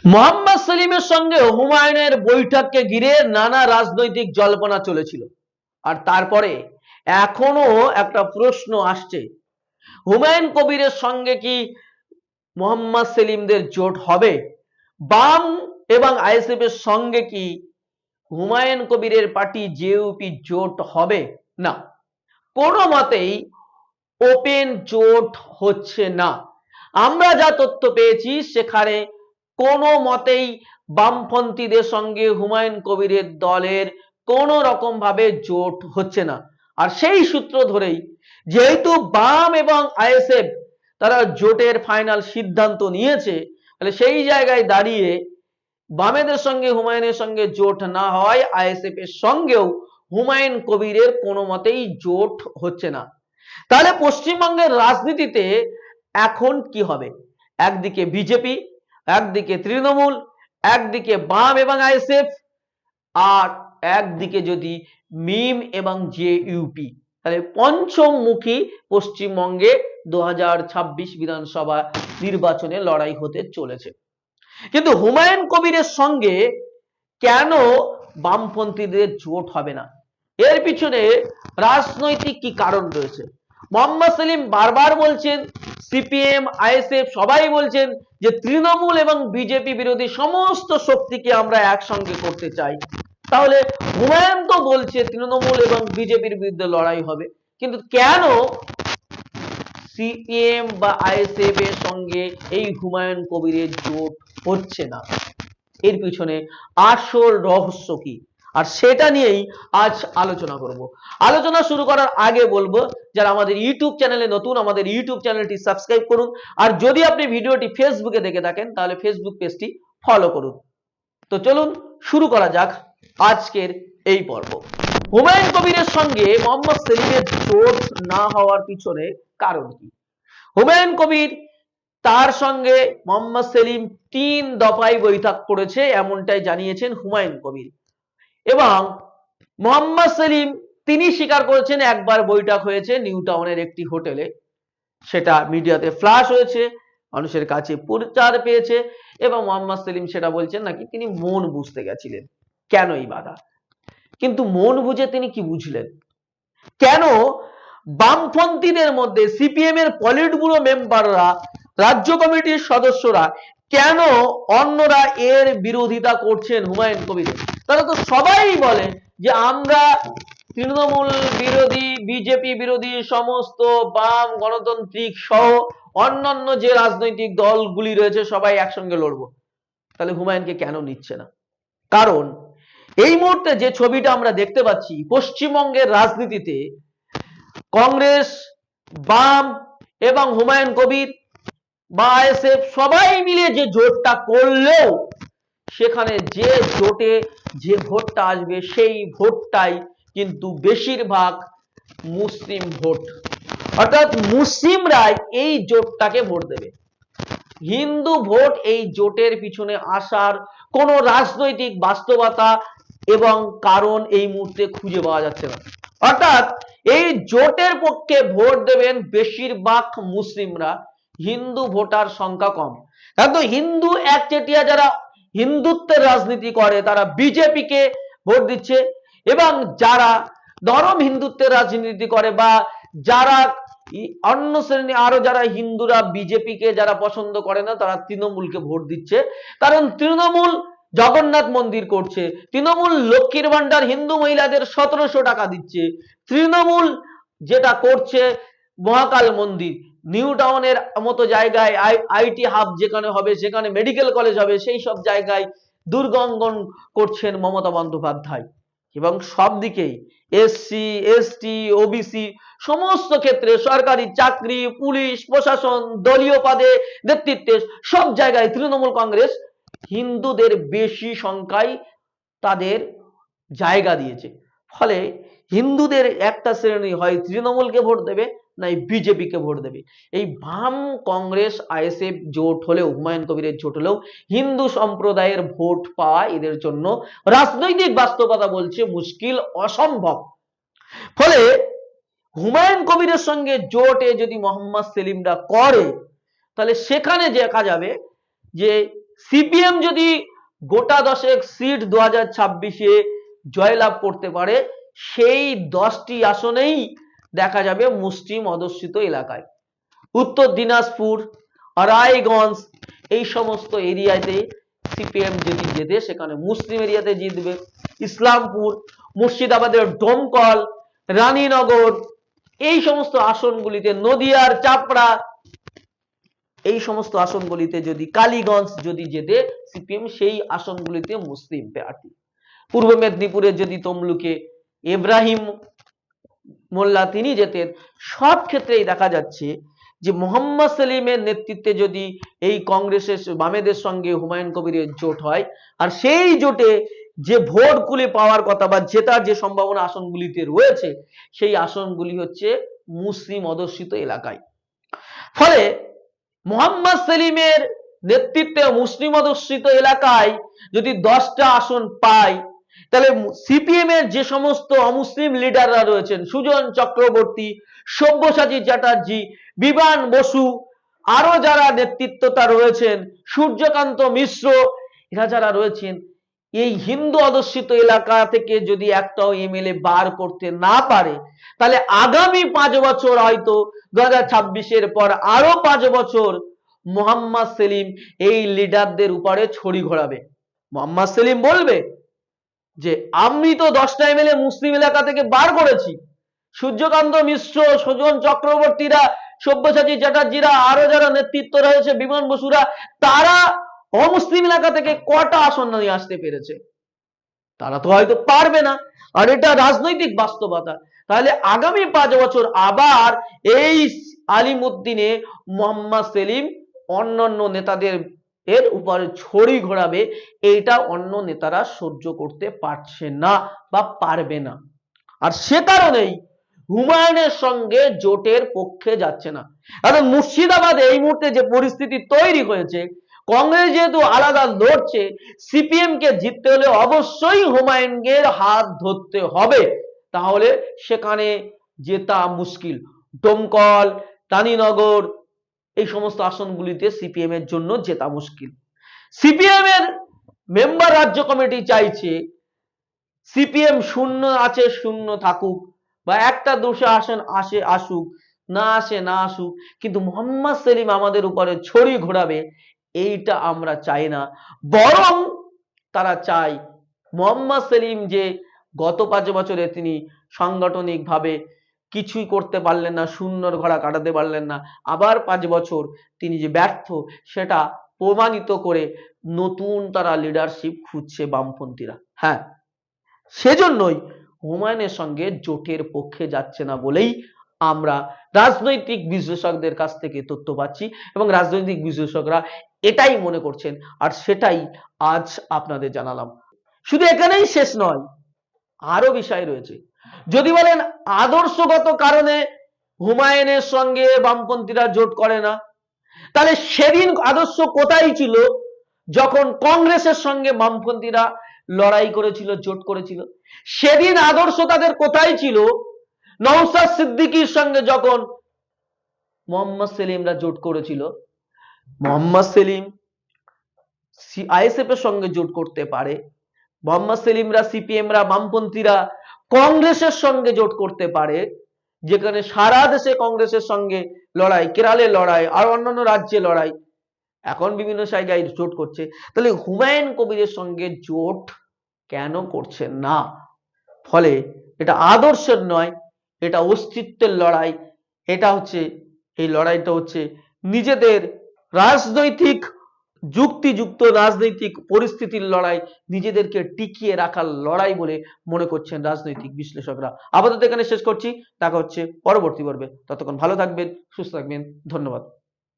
মোহাম্মদ সেলিমের সঙ্গে হুমায়ুনের বৈঠককে ঘিরে নানা রাজনৈতিক জল্পনা চলেছিল। আর তারপরে এখনো একটা প্রশ্ন আসছে, হুমায়ুন কবিরের সঙ্গে কি মোহাম্মদ সেলিমদের জোট হবে? বাম এবং আইএসএফ এর সঙ্গে কি হুমায়ুন কবিরের পার্টি জেইউপি জোট হবে? না, কোনো মতেই ওপেন জোট হচ্ছে না। আমরা যা তথ্য পেয়েছি সেখানে কোনো মতেই বামপন্থীদের সঙ্গে হুমায়ুন কবিরের দলের কোনো রকম ভাবে জোট হচ্ছে না। আর সেই সূত্র ধরেই যেহেতু বাম এবং আইএসএফ তারা জোটের ফাইনাল সিদ্ধান্ত নিয়েছে, তাহলে সেই জায়গায় দাঁড়িয়ে বামেদের সঙ্গে হুমায়ুনের সঙ্গে জোট না হয় আইএসএফ এর সঙ্গেও হুমায়ুন কবিরের কোনো মতেই জোট হচ্ছে না। তাহলে পশ্চিমবঙ্গের রাজনীতিতে এখন কি হবে? একদিকে বিজেপি, একদিকে তৃণমূল, একদিকে বাম এবং আইএসএফ, আর একদিকে যদি মিম এবং জেইউপি, তাহলে পঞ্চমুখী পশ্চিমবঙ্গে 2026 বিধানসভা নির্বাচনে লড়াই হতে চলেছে। কিন্তু হুমায়ুন কবিরের সঙ্গে কেন বামপন্থীদের জোট হবে না? এর পিছনে রাজনৈতিক কি কারণ রয়েছে? মোহাম্মদ সেলিম বারবার বলছেন, সিপিএম আইএসএফ সবাই বলছেন যে তৃণমূল এবং বিজেপি বিরোধী সমস্ত শক্তিকে আমরা একসঙ্গে করতে চাই। তাহলে হুমায়ুন তো বলছে তৃণমূল এবং বিজেপির বিরুদ্ধে লড়াই হবে, কিন্তু কেন সিপিএম বা আইএসএফ এর সঙ্গে এই হুমায়ুন কবিরের জোট হচ্ছে না? এর পিছনে আসল রহস্য কি? আর সেটা নিয়েই আজ আলোচনা করব। আলোচনা শুরু করার আগে বলবো, যারা আমাদের ইউটিউব চ্যানেলে নতুন, আমাদের ইউটিউব চ্যানেলটি সাবস্ক্রাইব করুন। আর যদি আপনি ভিডিওটি ফেসবুকে দেখে থাকেন তাহলে ফেসবুক পেজটি ফলো করুন। তো চলুন শুরু করা যাক আজকের এই পর্ব। হুমায়ুন কবিরের সঙ্গে মোহাম্মদ সেলিমের জোট না হওয়ার পিছনে কারণ কি? হুমায়ুন কবির তার সঙ্গে মোহাম্মদ সেলিম 3 দফায় বৈঠক করেছে, এমনটাই জানিয়েছেন হুমায়ুন কবির। এবং মোহাম্মদ সেলিম তিনি স্বীকার করেছেন একবার বৈঠক হয়েছে নিউ টাউনের একটি হোটেলে, সেটা মিডিয়াতে ফ্ল্যাশ হয়েছে, মানুষের কাছে প্রচার পেয়েছে, এবং মোহাম্মদ সেলিম সেটা বলছেন নাকি তিনি মন বুঝতে গেছিলেন। কেন এই বাধা? কিন্তু মন বুঝে তিনি কি বুঝলেন? কেন বামপন্থীদের মধ্যে সিপিএম এর পলিট ব্যুরো মেম্বাররা, রাজ্য কমিটির সদস্যরা কেন অন্যরা এর বিরোধিতা করছেন হুমায়ুন কবিরের? তারা তো সবাই বলে যে আমরা তৃণমূল বিরোধী, বিজেপি বিরোধী সমস্ত বাম, গণতান্ত্রিক সহ অন্যান্য যে রাজনৈতিক দলগুলি রয়েছে সবাই একসঙ্গে লড়বো। তাহলে হুমায়ুনকে কেন নিচ্ছে না? কারণ এই মুহূর্তে যে ছবিটা আমরা দেখতে পাচ্ছি পশ্চিমবঙ্গের রাজনীতিতে, কংগ্রেস, বাম এবং হুমায়ুন কবির বা আইএসএফ সবাই মিলে যে জোটটা করলেও সেখানে যে জোটে যে ভোটটা আসবে সেই ভোটটাই কিন্তু বেশিরভাগ মুসলিম ভোট, অর্থাৎ মুসলিমরাই এই জোটটাকে ভোট দেবে। হিন্দু ভোট এই জোটের পিছনে আসার কোন রাজনৈতিক বাস্তবতা এবং কারণ এই মুহূর্তে খুঁজে পাওয়া যাচ্ছে না। অর্থাৎ এই জোটের পক্ষে ভোট দেবেন বেশিরভাগ মুসলিমরা, হিন্দু ভোটার সংখ্যা কম। কিন্তু হিন্দু একচেটিয়া যারা হিন্দুত্বের রাজনীতি করে তারা বিজেপিকে ভোট দিচ্ছে, এবং যারা নরম হিন্দুত্বের রাজনীতি করে বা যারা অন্য শ্রেণী আরো যারা হিন্দুরা বিজেপিকে যারা পছন্দ করে না তারা তৃণমূলকে ভোট দিচ্ছে। কারণ তৃণমূল জগন্নাথ মন্দির করছে, তৃণমূল লক্ষ্মীর ভান্ডার হিন্দু মহিলাদের 1700 টাকা দিচ্ছে, তৃণমূল যেটা করছে মহাকাল মন্দির, নিউ টাউনের মতো জায়গায় আইটি হাব যেখানে হবে, সেখানে মেডিকেল কলেজ হবে, সেই সব জায়গায় দুর্গাঙ্গন করছেন মমতা বন্দ্যোপাধ্যায়। এবং সব দিকেই এসসি, এসটি, ওবিসি সমস্ত ক্ষেত্রে সরকারি চাকরি, পুলিশ, প্রশাসন, দলীয় পদে, নেতৃত্বে সব জায়গায় তৃণমূল কংগ্রেস হিন্দুদের বেশি সংখ্যায় তাদের জায়গা দিয়েছে। ফলে হিন্দুদের একটা শ্রেণী হয় তৃণমূলকে ভোট দেবে, নাই বিজেপিকে ভোট দেবে। এই বাম, কংগ্রেস, আইএসএফ জোট হলেও, হুমায়ুন কবিরের জোট হলেও হিন্দু সম্প্রদায়ের ভোট পাওয়া এদের জন্য রাজনৈতিক বাস্তবতা বলছে মুশকিল, অসম্ভব। ফলে হুমায়ুন কবিরের সঙ্গে জোটে যদি মোহাম্মদ সেলিমরা করে, তাহলে সেখানে দেখা যাবে যে সিপিএম যদি গোটা 10 সিট 2026-এ জয়লাভ করতে পারে, সেই 10টি আসনেই দেখা যাবে মুসলিম অধ্যুষিত এলাকায়। উত্তর দিনাজপুর, রায়গঞ্জ, এই সমস্ত এরিয়াতে সিপিএম যদি জেতে সেখানে মুসলিম এরিয়াতে জিতবে। ইসলামপুর, মুর্শিদাবাদের ডোমকল, রানীনগর, এই সমস্ত আসনগুলিতে, নদিয়ার চাপড়া, এই সমস্ত আসনগুলিতে যদি, কালীগঞ্জ যদি জেতে সিপিএম, সেই আসনগুলিতে মুসলিম প্রার্থী। পূর্ব মেদিনীপুরে যদি তমলুকে ইব্রাহিম মোল্লা তিনি জেতেন, সব ক্ষেত্রেই দেখা যাচ্ছে যে মোহাম্মদ সেলিমের নেতৃত্বে যদি এই কংগ্রেসের বামেদের সঙ্গে হুমায়ুন কবিরের জোট হয়, আর সেই জোটে যে ভোটগুলি পাওয়ার কথা বা জেতার যে সম্ভাবনা আসনগুলিতে রয়েছে, সেই আসনগুলি হচ্ছে মুসলিম অধ্যুষিত এলাকায়। ফলে মোহাম্মদ সেলিমের নেতৃত্বে মুসলিম অধ্যুষিত এলাকায় যদি 10টা আসন পায়, তাহলে সিপিএম এর যে সমস্ত অমুসলিম লিডাররা রয়েছেন, সুজন চক্রবর্তী, সব্যসাচী চ্যাটার্জি, বিমান বসু, আরো যারা নেতৃত্বতা রয়েছেন, সূর্যকান্ত মিশ্র, এরা যারা রয়েছেন, এই হিন্দু অধ্যুষিত এলাকা থেকে যদি একটাও এমএলএ বার করতে না পারে, তাহলে আগামী 5 বছর, হয়তো 2026-এর পর আরো 5 বছর মোহাম্মদ সেলিম এই লিডারদের উপরে ছড়ি ঘোরাবে। মোহাম্মদ সেলিম বলবে যে আমি তো 10টা এমএলএ মুসলিম এলাকা থেকে বার করেছি, সূর্যকান্ত মিশ্র, সুজন চক্রবর্তীরা, সব্যসাচী চ্যাটার্জিরা, আরো যারা নেতৃত্ব রয়েছে, বিমান বসুরা, তারা অমুসলিম এলাকা থেকে কটা আসন নিয়ে আসতে পেরেছে? তারা তো হয়তো পারবে না। আর এটা রাজনৈতিক বাস্তবতা। তাহলে আগামী 5 বছর আবার এই আলিমুদ্দিনে মোহাম্মদ সেলিম অন্যান্য নেতাদের এর উপরে ছড়ি ঘোরাবে, এইটা অন্য নেতারা সহ্য করতে পারছে না বা পারবে না। আর সে কারণেই হুমায়ুনের সঙ্গে জোটের পক্ষে যাচ্ছে না। কারণ মুর্শিদাবাদে এই মুহূর্তে যে পরিস্থিতি তৈরি হয়েছে, কংগ্রেস যেহেতু আলাদা লড়ছে, সিপিএম কে জিততে হলে অবশ্যই হুমায়ুনের হাত ধরতে হবে, তাহলে সেখানে জেতা মুশকিল। ডোমকল, রানীনগর, এই সমস্ত আসনগুলিতে সিপিএম এর জন্য জেতা মুশকিল। সিপিএম এর মেম্বার রাজ্য কমিটি চাইছে সিপিএম শূন্য আছে, শূন্য থাকুক, বা একটা 200 আসন আসে আসুক, না আসে না আসুক, কিন্তু মোহাম্মদ সেলিম আমাদের উপরে ছড়ি ঘোরাবে, এইটা আমরা চাই না। বরং তারা চায় মোহাম্মদ সেলিম যে গত 5 বছরে তিনি সাংগঠনিক ভাবে কিছুই করতে পারলেন না, শূন্যর ঘোড়া কাটাতে পারলেন না, আবার 5 বছর তিনি যে ব্যর্থ সেটা প্রমাণিত করে নতুন তারা লিডারশিপ খুঁজছে বামপন্থীরা। হ্যাঁ, সেজন্যই হুমায়ুনের সঙ্গে জোটের পক্ষে যাচ্ছে না বলেই আমরা রাজনৈতিক বিশ্লেষকদের কাছ থেকে তথ্য পাচ্ছি, এবং রাজনৈতিক বিশ্লেষকরা এটাই মনে করছেন, আর সেটাই আজ আপনাদের জানালাম। শুধু এখানেই শেষ নয়, আরো বিষয় রয়েছে। যদি বলেন আদর্শগত কারণে হুমায়ুনের সঙ্গে বামপন্থীরা জোট করে না, তাহলে সেদিন আদর্শ কোথায় ছিল যখন কংগ্রেসের সঙ্গে বামপন্থীরা লড়াই করেছিল, জোট করেছিল? সেদিন আদর্শ তাদের কোথায় ছিল নওশাদ সিদ্দিকীর সঙ্গে যখন মোহাম্মদ সেলিমরা জোট করেছিল? মোহাম্মদ সেলিম আইএসএফ এর সঙ্গে জোট করতে পারে, মোহাম্মদ সেলিমরা, সিপিএমরা, বামপন্থীরা কংগ্রেসের সঙ্গে জোট করতে পারে, যেখানে সারা দেশে কংগ্রেসের সঙ্গে লড়াই, কেরালে লড়াই, আর অন্যান্য রাজ্যে লড়াই, এখন বিভিন্ন জায়গায় জোট করছে। তাহলে হুমায়ুন কবিরের সঙ্গে জোট কেন করছে না? ফলে এটা আদর্শের নয়, এটা অস্তিত্বের লড়াই। এটা হচ্ছে, এই লড়াইটা হচ্ছে নিজেদের রাজনৈতিক যুক্তিযুক্ত রাজনৈতিক পরিস্থিতির লড়াই, নিজেদেরকে টিকিয়ে রাখার লড়াই বলে মনে করছেন রাজনৈতিক বিশ্লেষকরা। আপাতত এখানে শেষ করছি, দেখা হচ্ছে পরবর্তী পর্বে। ততক্ষণ ভালো থাকবেন, সুস্থ থাকবেন, ধন্যবাদ।